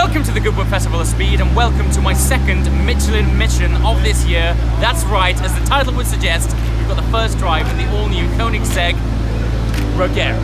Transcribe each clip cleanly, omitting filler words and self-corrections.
Welcome to the Goodwood Festival of Speed and welcome to my second Michelin mission of this year. That's right, as the title would suggest, we've got the first drive in the all-new Koenigsegg Regera.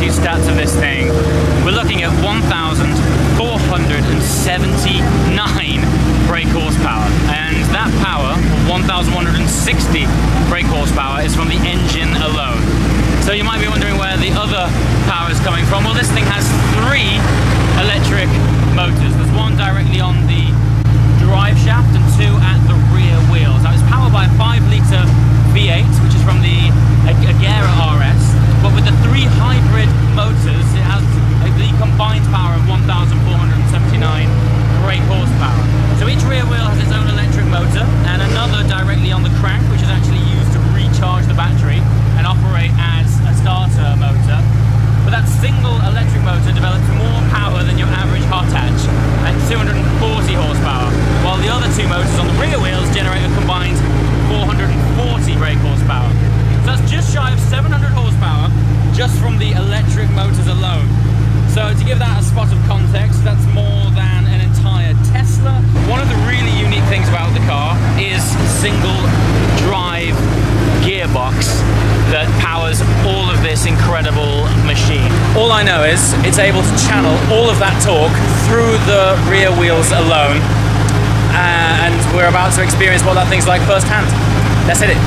Stats of this thing. We're looking at 1,479 brake horsepower, and that power, 1,160 brake horsepower, is from the engine alone. So you might be wondering where the other power is coming from. Well, this thing has 3 electric motors. There's one directly on the drive shaft and 2 at the rear wheels. Now it's powered by a 5-litre V8, which is from the Regera RS. But with the 3 hybrid motors, it has the combined power of 1,479 brake horsepower. So each rear wheel has its own electric motor and another directly on the crank, which is actually used to recharge the battery and operate as a starter motor. But that single electric motor develops more power than your average hot hatch at 240 horsepower, while the other 2 motors on the rear wheels generate a combined 440 brake horsepower. So that's just shy of 700 horsepower just from the electric motors alone. So to give that a spot of context, that's more than an entire Tesla. One of the really unique things about the car is single drive gearbox that powers all of this incredible machine. All I know is it's able to channel all of that torque through the rear wheels alone, and we're about to experience what that thing's like firsthand. Let's hit it.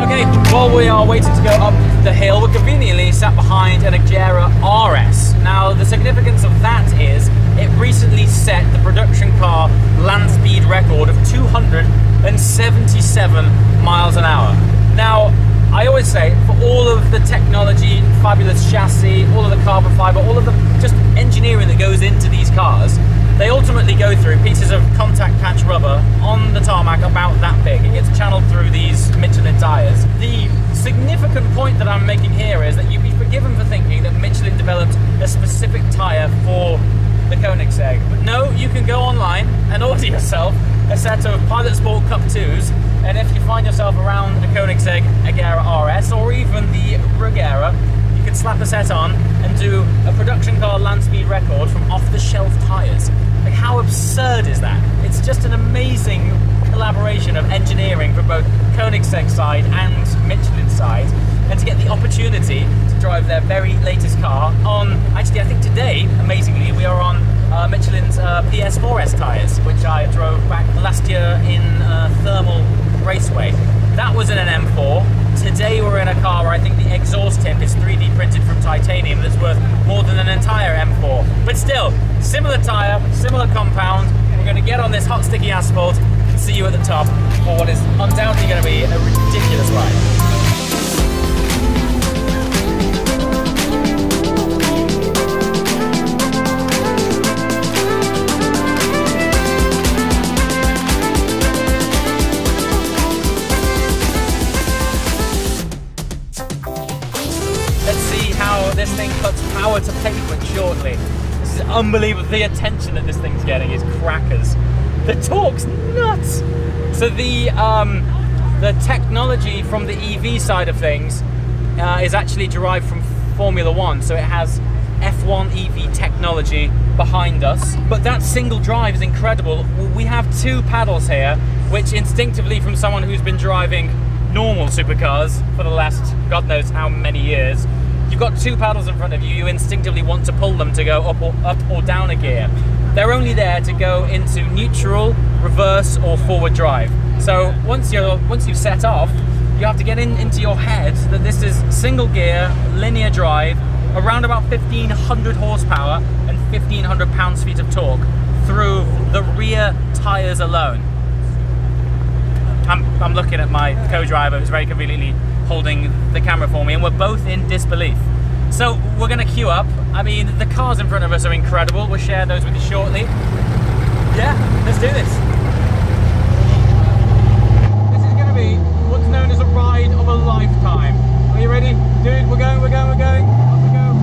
Okay, while we are waiting to go up the hill, we're conveniently sat behind an Regera RS. Now, the significance of that is it recently set the production car land speed record of 277 miles an hour. Now, I always say, for all of the technology, fabulous chassis, all of the carbon fiber, all of the just engineering that goes into these cars, they ultimately go through pieces of contact patch rubber on the tarmac about that big. It gets channeled through these Michelin tyres. The significant point that I'm making here is that you'd be forgiven for thinking that Michelin developed a specific tyre for the Koenigsegg. But no, you can go online and order yourself a set of Pilot Sport Cup 2s, and if you find yourself around the Koenigsegg Regera RS or even the Regera, you can slap a set on and do a production car land speed record from off-the-shelf tyres. Like, how absurd is that? It's just an amazing collaboration of engineering from both Koenigsegg side and Michelin side, and to get the opportunity to drive their very latest car on, actually I think today, amazingly, we are on Michelin's PS4S tyres, which I drove back last year in Thermal Raceway. That was in an M4. Today we're in a car where I think the exhaust tip is 3D printed from titanium that's worth more than an entire M4. But still, similar tyre, similar compound. We're going to get on this hot sticky asphalt and see you at the top for what is undoubtedly going to be a ridiculous ride. This thing cuts power to pavement shortly. This is unbelievable. The attention that this thing's getting is crackers. The torque's nuts. So the technology from the EV side of things is actually derived from Formula One. So it has F1 EV technology behind us. But that single drive is incredible. We have 2 paddles here, which instinctively, from someone who's been driving normal supercars for the last God knows how many years, you've got 2 paddles in front of you. You instinctively want to pull them to go up or down a gear. They're only there to go into neutral, reverse, or forward drive. So once you've set off, you have to get into your head that this is single gear, linear drive, around about 1,500 horsepower and 1,500 pounds-feet of torque, through the rear tires alone. I'm looking at my co-driver who's very conveniently holding the camera for me, and we're both in disbelief. So we're gonna queue up. I mean, the cars in front of us are incredible. We'll share those with you shortly. Yeah, let's do this. This is gonna be what's known as a ride of a lifetime. Are you ready? Dude, we're going, we're going, we're going. Off we go.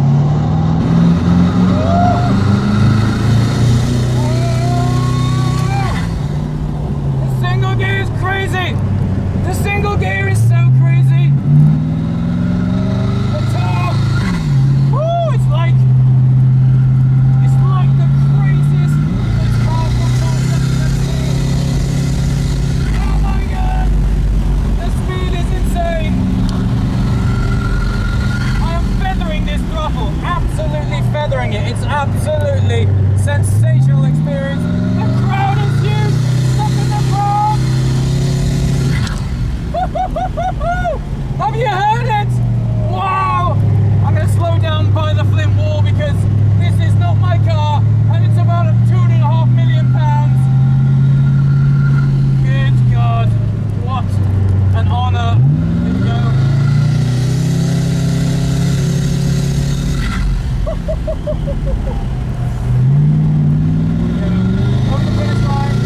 The single gear is crazy. The single gear is so crazy. The torque. Woo, it's like the craziest, most powerful torque I've ever seen. Oh my god. The speed is insane. I am feathering this throttle. Absolutely feathering it. It's absolutely sensational experience. The crowd is huge. Look at the crowd. Have you heard it? Wow! I'm going to slow down by the Flint wall because this is not my car and it's about £2.5 million. Good God, what an honour. Here we go. Over the finish line.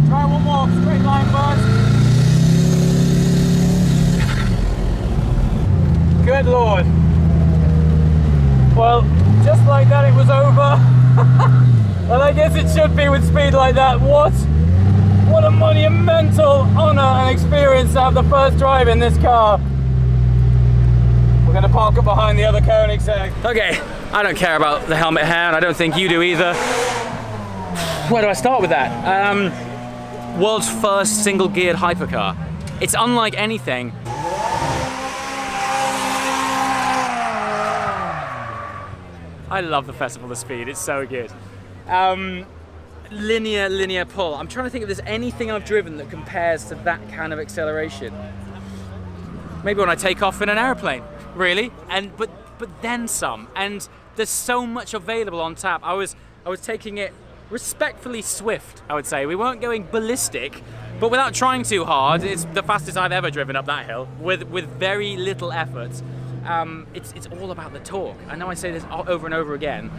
Try one more straight line buzz. Good Lord. Well, just like that it was over. And I guess it should be with speed like that. What a monumental honour and experience to have the first drive in this car. We're going to park it behind the other Koenigsegg. Okay, I don't care about the helmet hair, and I don't think you do either. Where do I start with that? World's first single-geared hypercar. It's unlike anything. I love the Festival of Speed, it's so good. Linear pull. I'm trying to think if there's anything I've driven that compares to that kind of acceleration. Maybe when I take off in an airplane, really, but then some. And there's so much available on tap. I was taking it respectfully swift, I would say. We weren't going ballistic, but without trying too hard. It's the fastest I've ever driven up that hill with very little effort. It's all about the torque. I know I say this over and over again.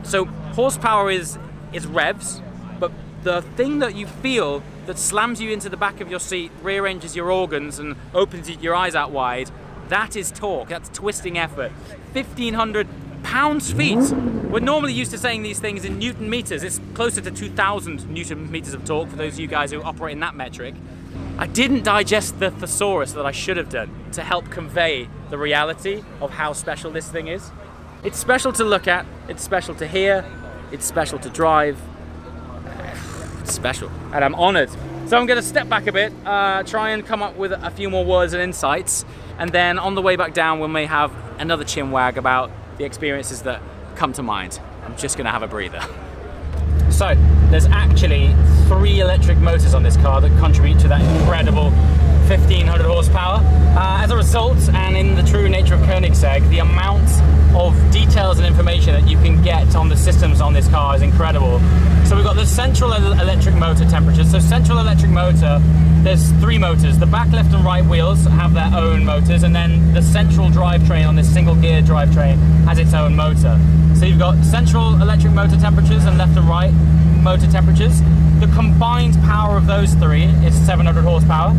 So horsepower is revs, but the thing that you feel that slams you into the back of your seat, rearranges your organs and opens your eyes out wide, that is torque, that's twisting effort. 1,500 pounds-feet. We're normally used to saying these things in Newton meters. It's closer to 2,000 Newton meters of torque for those of you guys who operate in that metric. I didn't digest the thesaurus that I should have done to help convey the reality of how special this thing is. It's special to look at, it's special to hear, it's special to drive. It's special, and I'm honored. So I'm gonna step back a bit, try and come up with a few more words and insights, and then on the way back down we may have another chinwag about the experiences that come to mind. I'm just gonna have a breather. So, there's actually 3 electric motors on this car that contribute to that incredible 1,500 horsepower. As a result, and in the true nature of Koenigsegg, the amount of details and information that you can get on the systems on this car is incredible. So we've got the central electric motor temperature. So central electric motor, there's 3 motors. The back, left and right wheels have their own motors, and then the central drivetrain on this single gear drivetrain has its own motor. So you've got central electric motor temperatures and left and right motor temperatures. The combined power of those 3 is 700 horsepower.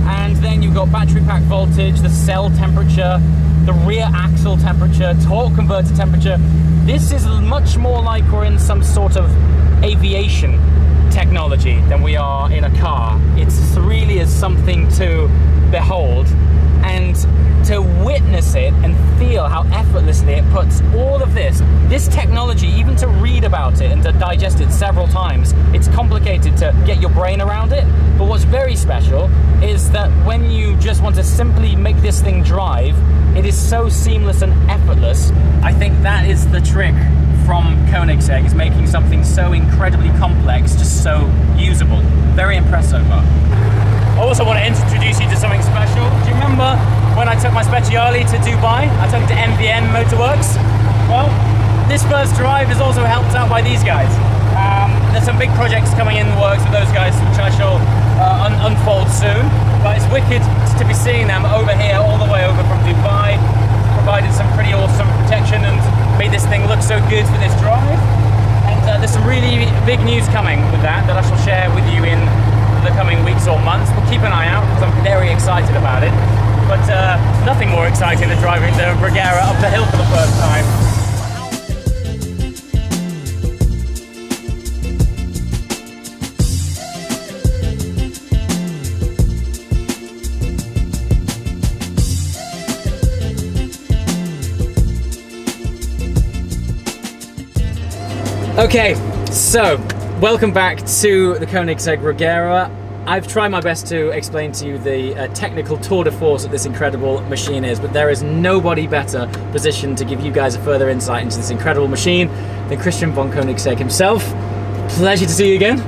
And then you've got battery pack voltage, the cell temperature, the rear axle temperature, torque converter temperature. This is much more like we're in some sort of aviation technology than we are in a car. It really is something to behold and to witness it and feel how effortlessly it puts all of this technology, even to read about it and to digest it several times, it's complicated to get your brain around it. But what's very special is that when you just want to simply make this thing drive, it is so seamless and effortless. I think that is the trick from Koenigsegg is making something so incredibly complex just so usable. Very impressed so far. I also want to introduce you to something special. Do you remember when I took my Speciale to Dubai? I took it to MVN Motorworks. Well, this first drive is also helped out by these guys. There's some big projects coming in the works with those guys, which I shall unfold soon. But it's wicked to be seeing them over here, all the way over from Dubai. Provided some pretty awesome protection and made this thing look so good for this drive. And there's some really big news coming with that I shall share with you in the coming weeks or months. But keep an eye out because I'm very excited about it. But nothing more exciting than driving the Regera up the hill for the first time. Okay, so welcome back to the Koenigsegg Regera. I've tried my best to explain to you the technical tour de force that this incredible machine is, but there is nobody better positioned to give you guys a further insight into this incredible machine than Christian von Koenigsegg himself. Pleasure to see you again.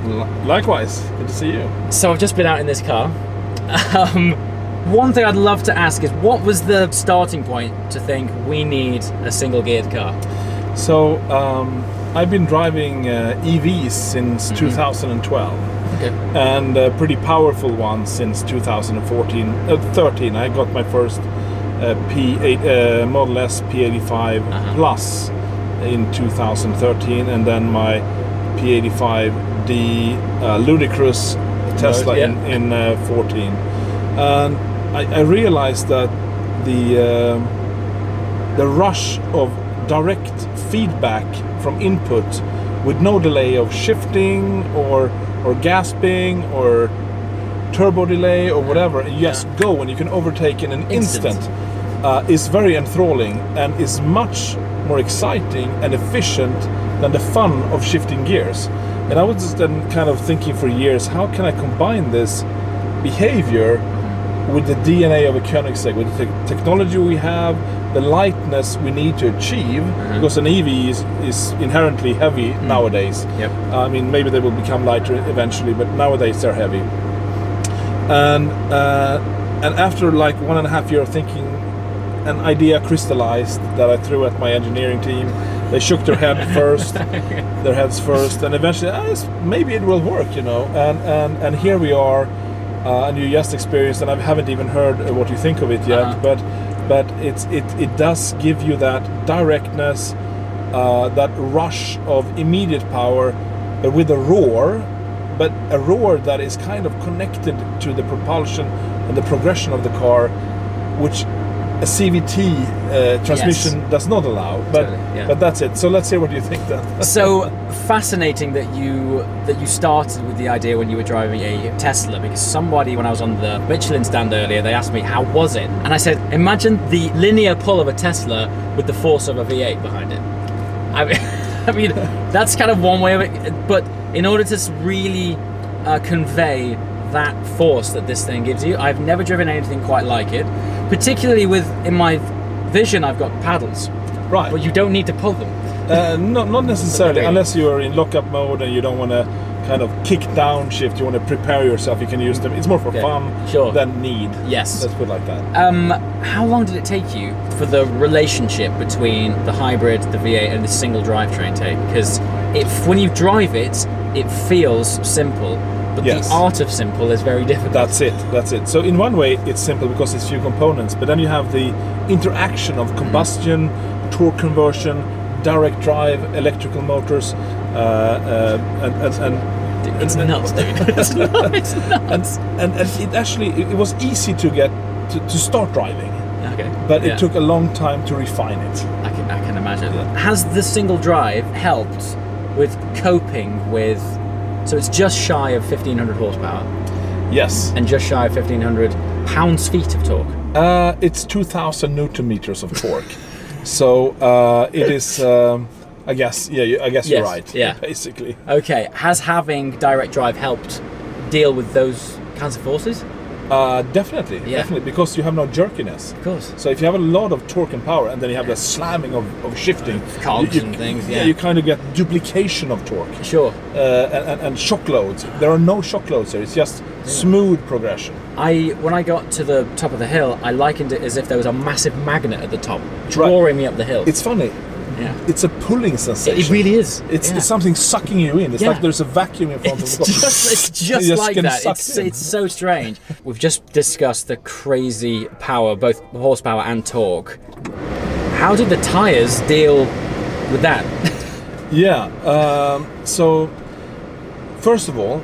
Likewise, good to see you. So I've just been out in this car. One thing I'd love to ask is, what was the starting point to think we need a single-geared car? So, I've been driving EVs since 2012, okay, and a pretty powerful one since 13. I got my first P8 Model S P85 Plus in 2013, and then my P85D Ludicrous Tesla in 14. And I realized that the rush of direct feedback from input with no delay of shifting or gasping or turbo delay or whatever, and you just go and you can overtake in an instant is very enthralling and is much more exciting and efficient than the fun of shifting gears. And I was just then kind of thinking for years, how can I combine this behavior with the DNA of a Koenigsegg, with the technology we have, the lightness we need to achieve, because an EV is inherently heavy nowadays. Yep. I mean, maybe they will become lighter eventually, but nowadays they're heavy. And after like 1.5 years of thinking, an idea crystallized that I threw at my engineering team. They shook their heads first, and eventually, maybe it will work, you know. And here we are. And you just experienced, and I haven't even heard what you think of it yet, but it does give you that directness, that rush of immediate power, but with a roar, but a roar that is kind of connected to the propulsion and the progression of the car, which a CVT transmission does not allow. But but that's it. So let's hear what you think then. So fascinating that you started with the idea when you were driving a Tesla, because somebody, when I was on the Michelin stand earlier, they asked me how was it, and I said, imagine the linear pull of a Tesla with the force of a V8 behind it. I mean that's kind of one way of it, but in order to really convey that force that this thing gives you, I've never driven anything quite like it. Particularly in my Vision, I've got paddles, right? But you don't need to pull them. Not necessarily, unless you are in lockup mode and you don't want to kind of kick downshift. You want to prepare yourself. You can use them. It's more for fun than need. Yes, let's put it like that. How long did it take you for the relationship between the hybrid, the V8, and the single drivetrain take? Because when you drive it, it feels simple. But the art of simple is very difficult. That's it. So in one way, it's simple because it's few components, but then you have the interaction of combustion, torque conversion, direct drive, electrical motors, it's nuts, dude. It's nuts. And it was easy to get to start driving. Okay. But it took a long time to refine it. I can imagine. Has the single drive helped with coping with? So it's just shy of 1,500 horsepower. Yes. And just shy of 1,500 pounds-feet of torque. It's 2,000 Newton meters of torque. So it is. I guess. Yeah. I guess you're right. Yeah. Basically. Okay. Has having direct drive helped deal with those kinds of forces? Definitely, definitely, because you have no jerkiness. Of course. So if you have a lot of torque and power, and then you have the slamming of shifting, cogs and things, you kind of get duplication of torque. Sure. And shock loads. There are no shock loads here. It's just smooth progression. When I got to the top of the hill, I likened it as if there was a massive magnet at the top, drawing me up the hill. It's funny. Yeah. It's a pulling sensation. It really is. It's something sucking you in. It's like there's a vacuum in front of the car. It's just like that. It's so strange. We've just discussed the crazy power, both horsepower and torque. How did the tyres deal with that? So first of all,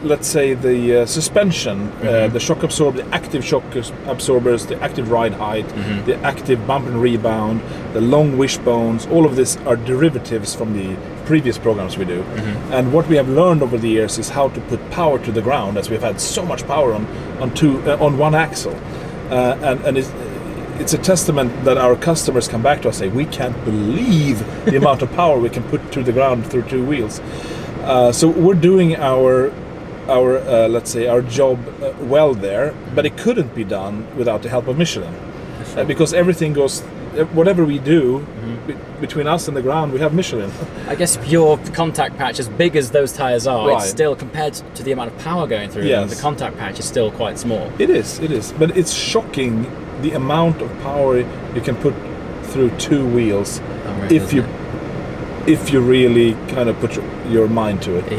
let's say the suspension, the shock absorber, the active shock absorbers, the active ride height, the active bump and rebound, the long wishbones, all of this are derivatives from the previous programs we do. And what we have learned over the years is how to put power to the ground, as we've had so much power on one axle. And it's a testament that our customers come back to us and say, we can't believe the amount of power we can put to the ground through two wheels. So we're doing our let's say our job well there, but it couldn't be done without the help of Michelin, because everything goes, whatever we do between us and the ground, we have Michelin. I guess your contact patch, as big as those tyres are, it's still, compared to the amount of power going through them, the contact patch is still quite small. It is, but it's shocking the amount of power you can put through two wheels if you really kind of put your mind to it.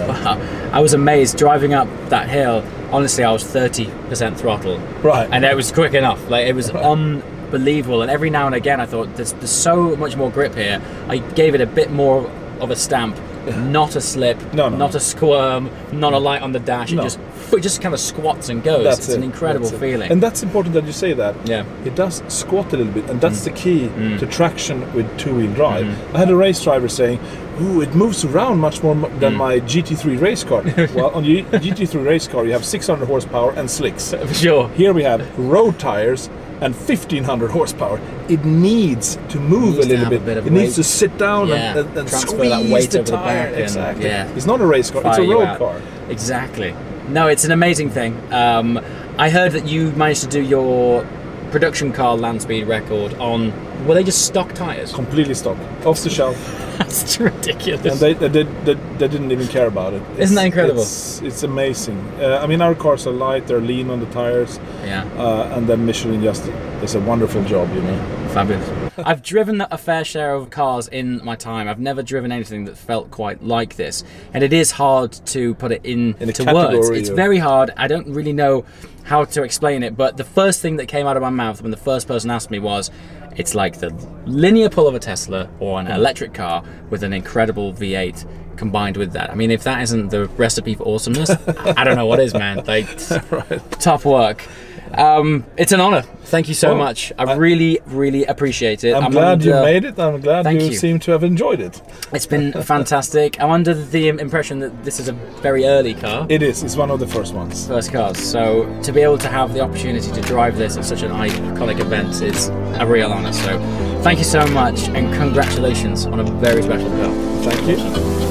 Wow. I was amazed driving up that hill. Honestly, I was 30% throttle. Right. And it was quick enough. Like, it was unbelievable. And every now and again I thought, there's so much more grip here. I gave it a bit more of a stamp. Not a slip, not a squirm, not a light on the dash. It just kind of squats and goes. It's an incredible feeling. And that's important that you say that. Yeah. It does squat a little bit, and that's the key to traction with two-wheel drive. I had a race driver saying, ooh, it moves around much more than my GT3 race car. Well, on the GT3 race car, you have 600 horsepower and slicks. For sure. Here we have road tires and 1500 horsepower. It needs to move a little bit. It needs to sit down and transfer that weight the over tire. the back. Exactly. It's not a race car, it's a road car. Exactly. No, it's an amazing thing. I heard that you managed to do your production car land speed record on, were they just stock tyres? Completely stock, off the shelf. That's ridiculous. And they didn't even care about it. Isn't that incredible? It's amazing. I mean, our cars are light, they're lean on the tires. And then Michelin just does a wonderful job, you know. Fabulous. I've driven a fair share of cars in my time. I've never driven anything that felt quite like this. And it is hard to put it into words. It's very hard. I don't really know how to explain it, but the first thing that came out of my mouth when the first person asked me was, it's like the linear pull of a Tesla or an electric car with an incredible V8 combined with that. I mean, if that isn't the recipe for awesomeness, I don't know what is, man. Like, top work. It's an honor. Thank you so much. I really, really appreciate it. I'm glad you made it. I'm glad you seem to have enjoyed it. It's been fantastic. I'm under the impression that this is a very early car. It is. It's one of the first ones. First cars. So to be able to have the opportunity to drive this at such an iconic event is a real honor. So thank you so much, and congratulations on a very special car. Thank you.